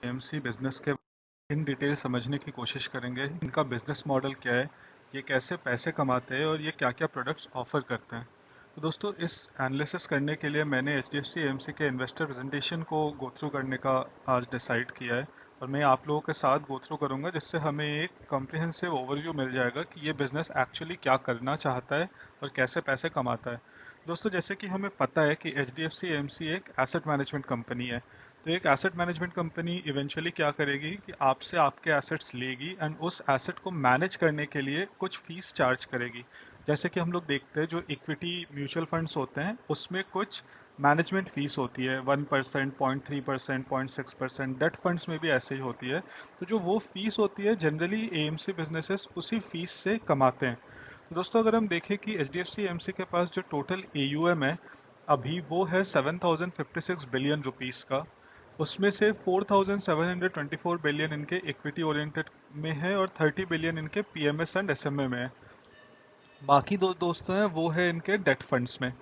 AMC business के in detail समझने की कोशिश करेंगे। इनका बिजनेस मॉडल क्या है, ये कैसे पैसे कमाते हैं और ये क्या क्या प्रोडक्ट्स ऑफर करते हैं। तो दोस्तों, इस एनालिसिस करने के लिए मैंने एचडीएफसी एएमसी के इन्वेस्टर प्रेजेंटेशन को गो थ्रू करने का आज डिसाइड किया है और मैं आप लोगों के साथ गो थ्रू करूंगा, जिससे हमें एक कॉम्प्रिहेंसिव ओवरव्यू मिल जाएगा कि ये बिजनेस एक्चुअली क्या करना चाहता है और कैसे पैसे कमाता है। दोस्तों, जैसे कि हमें पता है कि H D F C M C एक एसेट मैनेजमेंट कंपनी है। तो एक एसेट मैनेजमेंट कंपनी इवेंचुअली क्या करेगी कि आपसे आपके एसेट्स लेगी एंड उस एसेट को मैनेज करने के लिए कुछ फीस चार्ज करेगी। जैसे कि हम लोग देखते हैं, जो इक्विटी म्यूचुअल फंड्स होते हैं उसमें कुछ मैनेजमेंट फीस होती है 1%, 0.3%, 0.6%। डेट फंड्स में भी ऐसे ही होती है। तो जो वो फीस होती है, जनरली एएमसी बिजनेसेस उसी फीस से कमाते हैं। तो दोस्तों, अगर हम देखें कि H D F C M C के पास जो टोटल एयूएम है अभी, वो है 7056 बिलियन रुपीस का। उसमें से 4724 बिलियन इनके इक्विटी ओरिएंटेड में है और 30 बिलियन इनके पीएमएस एंड एसएमए में है। बाकी दो दोस्तों हैं वो है इनके डेट फंड्स में।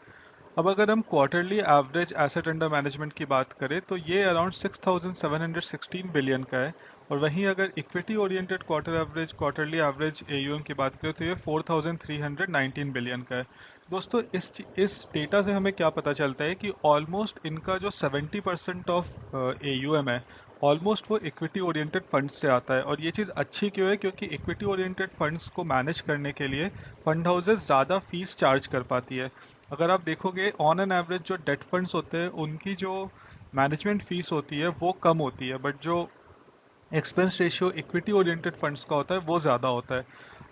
अब अगर हम quarterly average asset under management की बात करें तो ये अराउंड 6716 बिलियन का है। और वहीं अगर equity oriented quarterly average AUM की बात करें तो ये 4319 बिलियन का है। दोस्तों, इस डेटा से हमें क्या पता चलता है कि ऑलमोस्ट इनका जो 70% ऑफ एयूएम है, ऑलमोस्ट वो इक्विटी ओरिएंटेड फंड्स से आता है। और ये चीज़ अच्छी क्यों है, क्योंकि इक्विटी ओरिएंटेड फंड्स को मैनेज करने के लिए फंड हाउसेस ज़्यादा फीस चार्ज कर पाती है। अगर आप देखोगे ऑन एन एवरेज जो डेट फंड्स होते हैं उनकी जो मैनेजमेंट फीस होती है वो कम होती है, बट जो expense ratio equity oriented funds का होता है वो ज़्यादा होता है।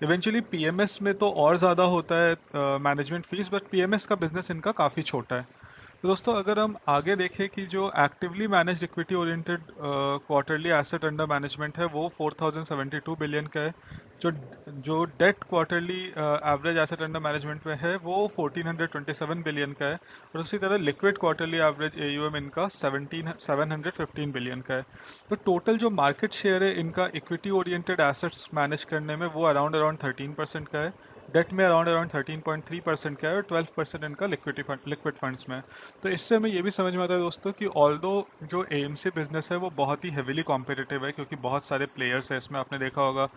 इवेंचुअली पीएमएस में तो और ज़्यादा होता है मैनेजमेंट फीस, बट पीएमएस का बिजनेस इनका काफ़ी छोटा है। तो दोस्तों, अगर हम आगे देखें कि जो actively managed equity oriented quarterly asset under management है वो 4072 बिलियन का है। जो जो debt quarterly average asset under management में है वो 1427 बिलियन का है। और उसी तरह लिक्विड क्वार्टरली एवरेज एयूएम इनका 715 बिलियन का है। तो टोटल जो मार्केट शेयर है इनका इक्विटी ओरिएंटेड एसेट्स मैनेज करने में वो अराउंड अराउंड 13% का है। डेट में अराउंड अराउंड 13.3% का है और 12% इनका लिक्विड फंड्स में है। तो इससे हमें ये भी समझ में आता है दोस्तों कि ऑल्दो जो एएमसी बिजनेस है वो बहुत ही हेविली कॉम्पिटिटिव है, क्योंकि बहुत सारे प्लेयर्स हैं इसमें। आपने देखा होगा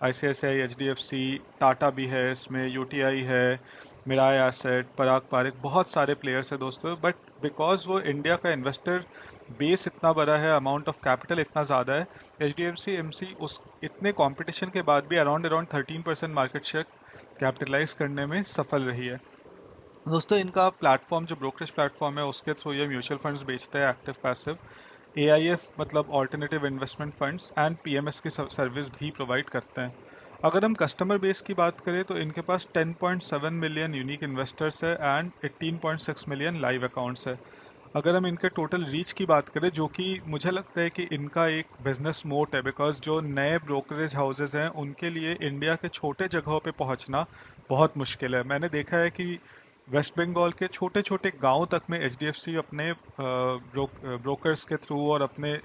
आईसीआईसीआई, एचडीएफसी, टाटा भी है इसमें, यूटीआई है, मिराय एसेट, पराग पारिक, बहुत सारे प्लेयर्स हैं दोस्तों। बट बिकॉज वो इंडिया का इन्वेस्टर बेस इतना बड़ा है, अमाउंट ऑफ कैपिटल इतना ज़्यादा है, H D F C M C उस इतने कंपटीशन के बाद भी around around 13% market share capitalize करने में सफल रही है। दोस्तों, इनका प्लेटफॉर्म जो ब्रोकरेज प्लेटफॉर्म है उसके थ्रू ये म्यूचुअल फंड्स बेचते हैं, एक्टिव पैसिव, एआईएफ मतलब alternative investment funds, and PMS की सर्विस भी प्रोवाइड करते हैं। अगर हम कस्टमर बेस की बात करें तो इनके पास 10.7 मिलियन यूनिक इन्वेस्टर्स है एंड 18.6 मिलियन लाइव अकाउंट्स है। अगर हम इनके टोटल रीच की बात करें, जो कि मुझे लगता है कि इनका एक बिजनेस मोट है, बिकॉज जो नए ब्रोकरेज हाउसेज हैं उनके लिए इंडिया के छोटे जगहों पे पहुंचना बहुत मुश्किल है। मैंने देखा है कि वेस्ट बंगाल के छोटे छोटे गांव तक में एचडीएफसी अपने ब्रोकर्स के थ्रू और अपने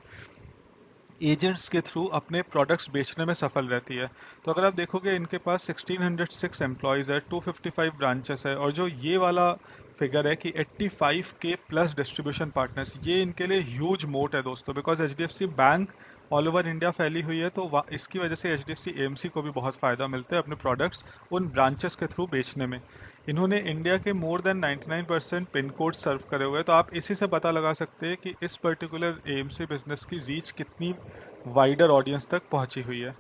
एजेंट्स के थ्रू अपने प्रोडक्ट्स बेचने में सफल रहती है। तो अगर आप देखोगे इनके पास 1606 एम्प्लॉयज़ है, 255 ब्रांचेस है, और जो ये वाला फिगर है कि 85 के प्लस डिस्ट्रीब्यूशन पार्टनर्स, ये इनके लिए ह्यूज मोट है दोस्तों। Because HDFC bank all over India फैली हुई है, तो इसकी वजह से एचडीएफसी एएमसी को भी बहुत फ़ायदा मिलता है अपने प्रोडक्ट्स उन ब्रांचेस के थ्रू बेचने में। इन्होंने इंडिया के मोर देन 99% पिन कोड सर्व करे हुए हैं। तो आप इसी से पता लगा सकते हैं कि इस पर्टिकुलर एएमसी बिजनेस की रीच कितनी वाइडर ऑडियंस तक पहुंची हुई है।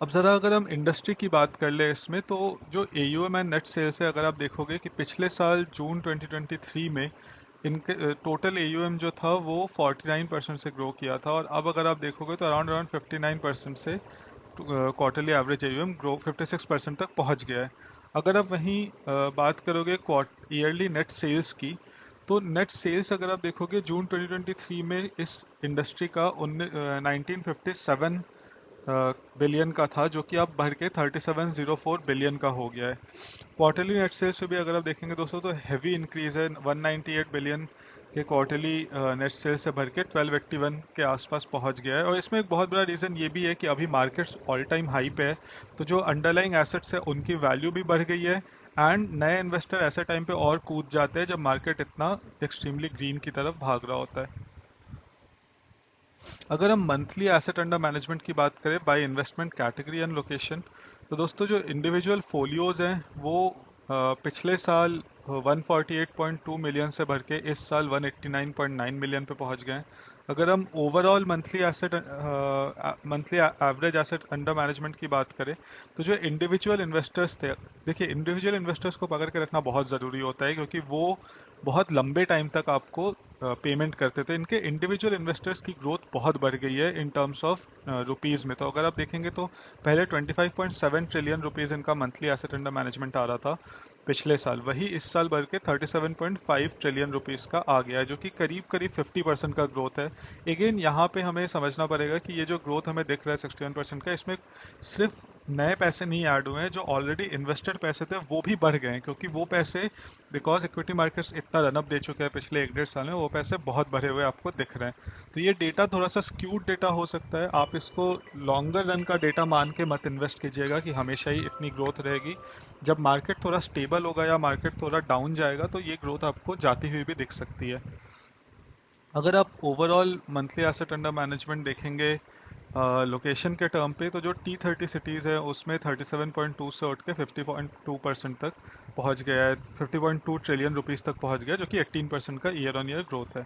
अब ज़रा अगर हम इंडस्ट्री की बात कर ले इसमें, तो जो एयूएम एंड नेट सेल्स है, अगर आप देखोगे कि पिछले साल जून 2023 में इनके टोटल एयूएम जो था वो 49% से ग्रो किया था, और अब अगर आप देखोगे तो अराउंड अराउंड 59% से क्वार्टरली एवरेज एयूएम ग्रो 56% तक पहुंच गया है। अगर आप वहीं बात करोगे ईयरली नेट सेल्स की, तो नेट सेल्स अगर आप देखोगे जून 2023 में इस इंडस्ट्री का 1957 बिलियन का था, जो कि अब बढ़ के 3704 बिलियन का हो गया है। क्वार्टरली नेट सेल्स भी अगर आप देखेंगे दोस्तों तो हैवी इंक्रीज है, 198 बिलियन के क्वार्टरली नेट सेल्स से भर के 1281 के आसपास पहुंच गया है। और इसमें एक बहुत बड़ा रीज़न ये भी है कि अभी मार्केट्स ऑल टाइम हाई पे है, तो जो अंडरलाइंग एसेट्स है उनकी वैल्यू भी बढ़ गई है, एंड नए इन्वेस्टर ऐसे टाइम पे और कूद जाते हैं जब मार्केट इतना एक्सट्रीमली ग्रीन की तरफ भाग रहा होता है। अगर हम मंथली एसेट अंडर मैनेजमेंट की बात करें by investment category and location, तो दोस्तों जो इंडिविजुअल फोलियोज हैं वो पिछले साल 148.2 मिलियन से भर के इस साल 189.9 मिलियन पे पहुंच गए हैं। अगर हम overall monthly average asset under management की बात करें, तो जो इंडिविजुअल इन्वेस्टर्स थे, देखिए इंडिविजुअल इन्वेस्टर्स को पकड़ के रखना बहुत ज़रूरी होता है क्योंकि वो बहुत लंबे टाइम तक आपको पेमेंट करते थे। इनके इंडिविजुअल इन्वेस्टर्स की ग्रोथ बहुत बढ़ गई है इन टर्म्स ऑफ रुपीज़ में। तो अगर आप देखेंगे तो पहले 25.7 ट्रिलियन रुपीज़ इनका मंथली एसेट अंडर मैनेजमेंट आ रहा था पिछले साल, वही इस साल बढ़ के 37.5 ट्रिलियन रुपीज़ का आ गया है, जो कि करीब करीब 50% का ग्रोथ है। अगेन यहाँ पे हमें समझना पड़ेगा कि ये जो ग्रोथ हमें दिख रहा है 61% का, इसमें सिर्फ नए पैसे नहीं ऐड हुए हैं, जो ऑलरेडी इन्वेस्टेड पैसे थे वो भी बढ़ गए हैं, क्योंकि वो पैसे बिकॉज इक्विटी मार्केट्स इतना रनअप दे चुके हैं पिछले 1-1.5 साल में, वो पैसे बहुत भरे हुए आपको दिख रहे हैं। तो ये डेटा थोड़ा सा स्क्यूड डेटा हो सकता है, आप इसको लॉन्गर रन का डेटा मान के मत इन्वेस्ट कीजिएगा कि हमेशा ही इतनी ग्रोथ रहेगी। जब मार्केट थोड़ा स्टेबल होगा या मार्केट थोड़ा डाउन जाएगा तो ये ग्रोथ आपको जाती हुई भी दिख सकती है। अगर आप overall monthly asset under management देखेंगे लोकेशन के टर्म पे, तो जो T30 सिटीज़ है उसमें 37.2 से उठ के 50.2% तक पहुंच गया है, 50.2 ट्रिलियन रुपीस तक पहुंच गया, जो कि 18% का ईयर ऑन ईयर ग्रोथ है।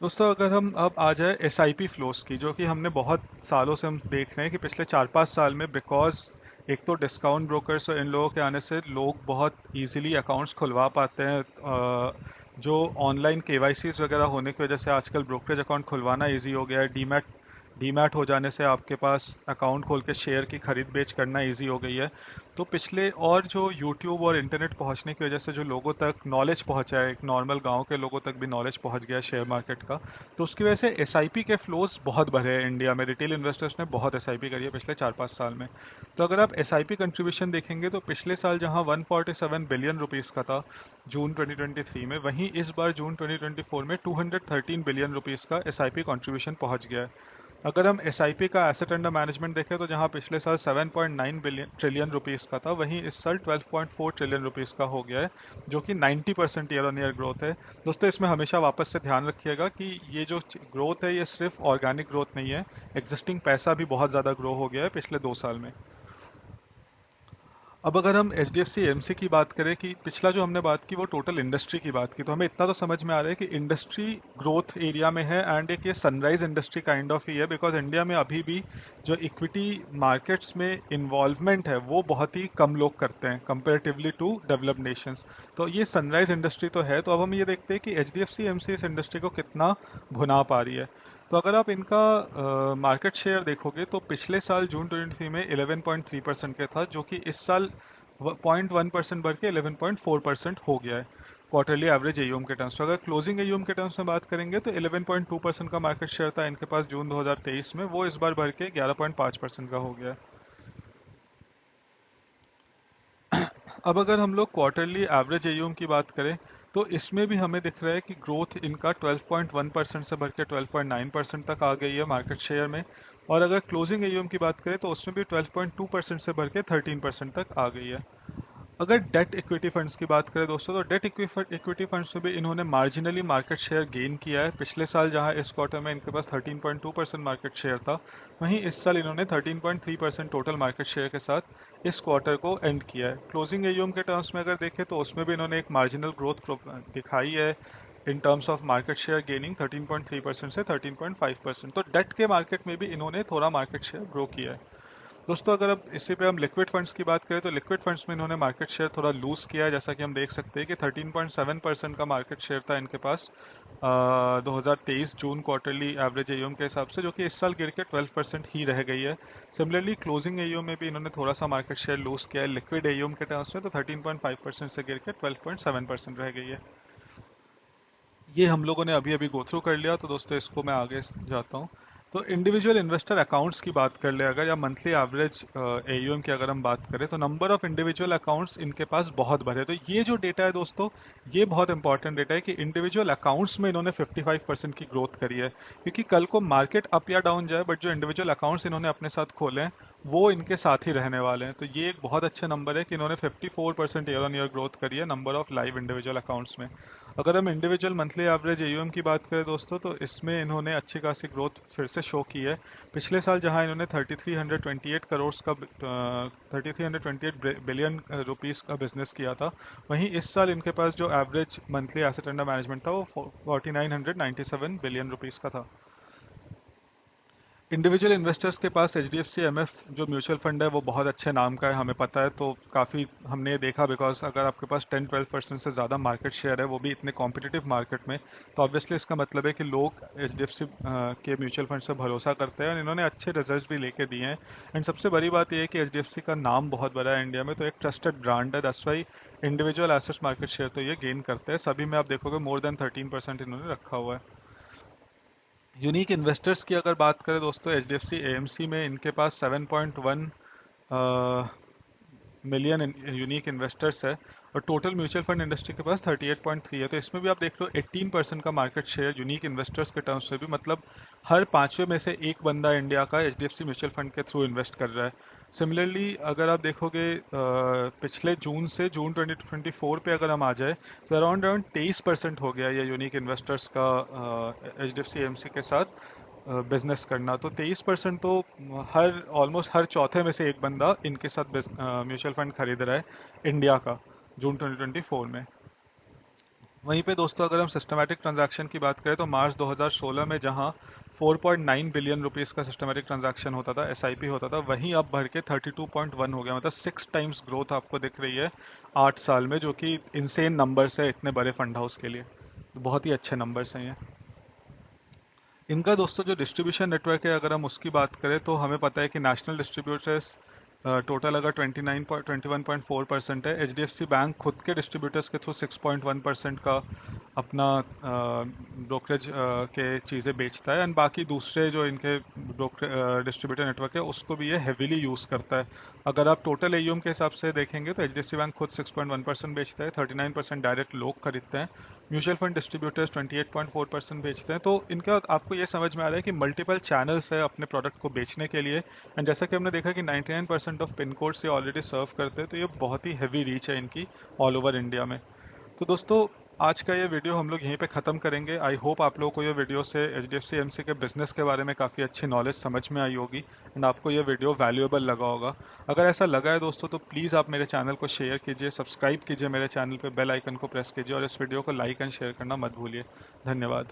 दोस्तों अगर हम अब आ जाए SIP फ्लोस की, जो कि हमने बहुत सालों से हम देख रहे हैं कि पिछले 4-5 साल में, बिकॉज एक तो डिस्काउंट ब्रोकर्स और इन लोगों के आने से लोग बहुत इजीली अकाउंट्स खुलवा पाते हैं। जो ऑनलाइन KYCs वगैरह होने की वजह से आजकल ब्रोकरेज अकाउंट खुलवाना इजी हो गया है। डीमैट हो जाने से आपके पास अकाउंट खोल के शेयर की खरीद बेच करना इजी हो गई है। तो पिछले, और जो यूट्यूब और इंटरनेट पहुंचने की वजह से जो लोगों तक नॉलेज पहुंचा है, एक नॉर्मल गांव के लोगों तक भी नॉलेज पहुंच गया है शेयर मार्केट का, तो उसकी वजह से SIP के फ्लोज बहुत बढ़े हैं इंडिया में। रिटेल इन्वेस्टर्स ने बहुत SIP करी है पिछले 4-5 साल में। तो अगर आप SIP कंट्रीब्यूशन देखेंगे तो पिछले साल जहां 147 बिलियन रुपीस का था जून 2023 में, वहीं इस बार जून 2024 में 213 बिलियन रुपीस का SIP कंट्रीब्यूशन पहुंच गया है। अगर हम SIP का एसेट अंडर मैनेजमेंट देखें तो जहां पिछले साल 7.9 बिलियन ट्रिलियन रुपीस का था, वहीं इस साल 12.4 ट्रिलियन रुपीस का हो गया है, जो कि 90% ईयर ऑन ईयर ग्रोथ है। दोस्तों इसमें हमेशा वापस से ध्यान रखिएगा कि ये जो ग्रोथ है ये सिर्फ ऑर्गेनिक ग्रोथ नहीं है, एग्जिस्टिंग पैसा भी बहुत ज़्यादा ग्रो हो गया है पिछले 2 साल में। अब अगर हम HDFC AMC की बात करें, कि पिछला जो हमने बात की वो टोटल इंडस्ट्री की बात की, तो हमें इतना तो समझ में आ रहा है कि इंडस्ट्री ग्रोथ एरिया में है, एंड एक ये सनराइज इंडस्ट्री काइंड ऑफ ही है, बिकॉज इंडिया में अभी भी जो इक्विटी मार्केट्स में इन्वॉल्वमेंट है वो बहुत ही कम लोग करते हैं कंपेरेटिवली टू डेवलप्ड नेशंस। तो ये सनराइज इंडस्ट्री तो है। तो अब हम ये देखते हैं कि HDFC AMC इस इंडस्ट्री को कितना भुना पा रही है। तो अगर आप इनका मार्केट शेयर देखोगे तो पिछले साल जून 2023 में 11.3% के था, जो कि इस साल 0.1% बढ़ के 11.4% हो गया है क्वार्टरली एवरेज AUM के टर्म्स। तो अगर क्लोजिंग AUM के टर्म्स में बात करेंगे तो 11.2% का मार्केट शेयर था इनके पास जून 2023 में, वो इस बार बढ़ के 11.5% का हो गया है। अब अगर हम लोग क्वार्टरली एवरेज AUM की बात करें तो इसमें भी हमें दिख रहा है कि ग्रोथ इनका 12.1% से बढ़ के 12.9% तक आ गई है मार्केट शेयर में। और अगर क्लोजिंग AUM की बात करें तो उसमें भी 12.2% से बढ़ के 13% तक आ गई है। अगर डेट इक्विटी फंड्स की बात करें दोस्तों, तो डेट इक्विटी फंड्स में भी इन्होंने मार्जिनली मार्केट शेयर गेन किया है। पिछले साल जहां इस क्वार्टर में इनके पास 13.2% मार्केट शेयर था, वहीं इस साल इन्होंने 13.3% टोटल मार्केट शेयर के साथ इस क्वार्टर को एंड किया है। क्लोजिंग AUM के टर्म्स में अगर देखें तो उसमें भी इन्होंने एक मार्जिनल ग्रोथ दिखाई है in terms of market share gaining 13.3% से 13.5%। तो डेट के मार्केट में भी इन्होंने थोड़ा मार्केट शेयर ग्रो किया है। दोस्तों अगर अब इसी पे हम लिक्विड फंड्स की बात करें तो लिक्विड फंड्स में इन्होंने मार्केट शेयर थोड़ा लूज किया है, जैसा कि हम देख सकते हैं कि 13.7% का मार्केट शेयर था इनके पास 2023 जून क्वार्टरली एवरेज AUM के हिसाब से, जो कि इस साल गिर के 12% ही रह गई है। सिमिलरली क्लोजिंग AUM में भी इन्होंने थोड़ा सा मार्केट शेयर लूज किया है लिक्विड AUM के टर्म्स में, तो 13.5% से गिर के 12.7% रह गई है। ये हम लोगों ने अभी अभी गो थ्रू कर लिया, तो दोस्तों इसको मैं आगे जाता हूँ। तो इंडिविजुअल इन्वेस्टर अकाउंट्स की बात कर ले अगर, या मंथली एवरेज AUM की अगर हम बात करें, तो नंबर ऑफ इंडिविजुअल अकाउंट्स इनके पास बहुत भरे। तो ये जो डेटा है दोस्तों, ये बहुत इंपॉर्टेंट डेटा है कि इंडिविजुअल अकाउंट्स में इन्होंने 55% की ग्रोथ करी है, क्योंकि कल को मार्केट अप या डाउन जाए बट जो इंडिविजुअल अकाउंट्स इन्होंने अपने साथ खोले हैं वो इनके साथ ही रहने वाले हैं। तो ये एक बहुत अच्छे नंबर है कि इन्होंने 54% ईयर ऑन ईयर ग्रोथ करी है number of live individual accounts में। अगर हम इंडिविजुअल मंथली एवरेज एयूएम की बात करें दोस्तों, तो इसमें इन्होंने अच्छी खासी ग्रोथ फिर से शो की है। पिछले साल जहां इन्होंने 3328 करोड़ का 3328 बिलियन रुपीस का बिजनेस किया था, वहीं इस साल इनके पास जो average monthly asset under management था वो 4997 बिलियन रुपीस का था। इंडिविजुअल इन्वेस्टर्स के पास H D F C M F जो म्यूचुअल फंड है वो बहुत अच्छे नाम का है, हमें पता है, तो काफ़ी हमने ये देखा, बिकॉज अगर आपके पास 10-12% से ज़्यादा मार्केट शेयर है, वो भी इतने कॉम्पिटिटिव मार्केट में, तो ऑब्वियसली इसका मतलब है कि लोग एच डी एफ सी के म्यूचुअल फंड से भरोसा करते हैं और इन्होंने अच्छे रिजल्ट भी लेके दिए हैं। एंड सबसे बड़ी बात यह है कि एच डी एफ सी का नाम बहुत बड़ा है इंडिया में, तो एक ट्रस्टेड ब्रांड है, that's why individual assets market share तो ये गेन करते हैं। सभी में आप देखोगे मोर देन 13% इन्होंने रखा हुआ है। यूनिक इन्वेस्टर्स की अगर बात करें दोस्तों, H D F C A M C में इनके पास 7.1 मिलियन यूनिक इन्वेस्टर्स है, और टोटल म्यूचुअल फंड इंडस्ट्री के पास 38.3 है। तो इसमें भी आप देख लो 18% का मार्केट शेयर यूनिक इन्वेस्टर्स के टर्म्स से भी, मतलब हर पांचवें में से एक बंदा इंडिया का H D F C mutual fund के थ्रू इन्वेस्ट कर रहा है। सिमिलरली अगर आप देखोगे पिछले जून से जून 2024 पे अगर हम आ जाए, तो अराउंड अराउंड 23% हो गया ये यूनिक इन्वेस्टर्स का H D F C A M C के साथ बिजनेस करना। तो 23% तो हर ऑलमोस्ट हर चौथे में से एक बंदा इनके साथ म्यूचुअल फंड खरीद रहा है इंडिया का, जून 2024 में। वहीं पे दोस्तों अगर हम सिस्टमैटिक ट्रांजैक्शन की बात करें, तो मार्च 2016 में जहां 4.9 बिलियन रुपीस का सिस्टमैटिक ट्रांजैक्शन होता था, एसआईपी होता था, वहीं अब बढ़ के 32.1 हो गया, मतलब 6 टाइम्स ग्रोथ आपको दिख रही है 8 साल में, जो कि इनसेन नंबर्स है इतने बड़े फंड हाउस के लिए। तो बहुत ही अच्छे नंबर्स हैं ये। इनका दोस्तों जो डिस्ट्रीब्यूशन नेटवर्क है, अगर हम उसकी बात करें, तो हमें पता है कि नेशनल डिस्ट्रीब्यूटर्स टोटल अगर 21.4% है, H D F C bank खुद के डिस्ट्रीब्यूटर्स के थ्रू 6.1% का अपना ब्रोकरेज के चीज़ें बेचता है, एंड बाकी दूसरे जो इनके डिस्ट्रीब्यूटर नेटवर्क है उसको भी ये हेविली यूज़ करता है। अगर आप टोटल एयूएम के हिसाब से देखेंगे, तो H D F C bank खुद 6.1% बेचता है, 39% डायरेक्ट लोग खरीदते हैं, म्यूचुअल फंड डिस्ट्रीब्यूटर्स 28.4% बेचते हैं। तो इनका आपको ये समझ में आ रहा है कि मल्टीपल चैनल्स है अपने प्रोडक्ट को बेचने के लिए, एंड जैसा कि हमने देखा कि 99% ऑफ पिन कोड से ऑलरेडी सर्व करते हैं, तो ये बहुत ही हैवी रीच है इनकी ऑल ओवर इंडिया में। तो दोस्तों आज का ये वीडियो हम लोग यहीं पे ख़त्म करेंगे। आई होप आप लोगों को ये वीडियो से H D F C M C के बिजनेस के बारे में काफ़ी अच्छी नॉलेज समझ में आई होगी, एंड आपको ये वीडियो वैल्यूएबल लगा होगा। अगर ऐसा लगा है दोस्तों, तो प्लीज़ आप मेरे चैनल को शेयर कीजिए, सब्सक्राइब कीजिए मेरे चैनल पे, बेल आइकन को प्रेस कीजिए, और इस वीडियो को लाइक एंड शेयर करना मत भूलिए। धन्यवाद।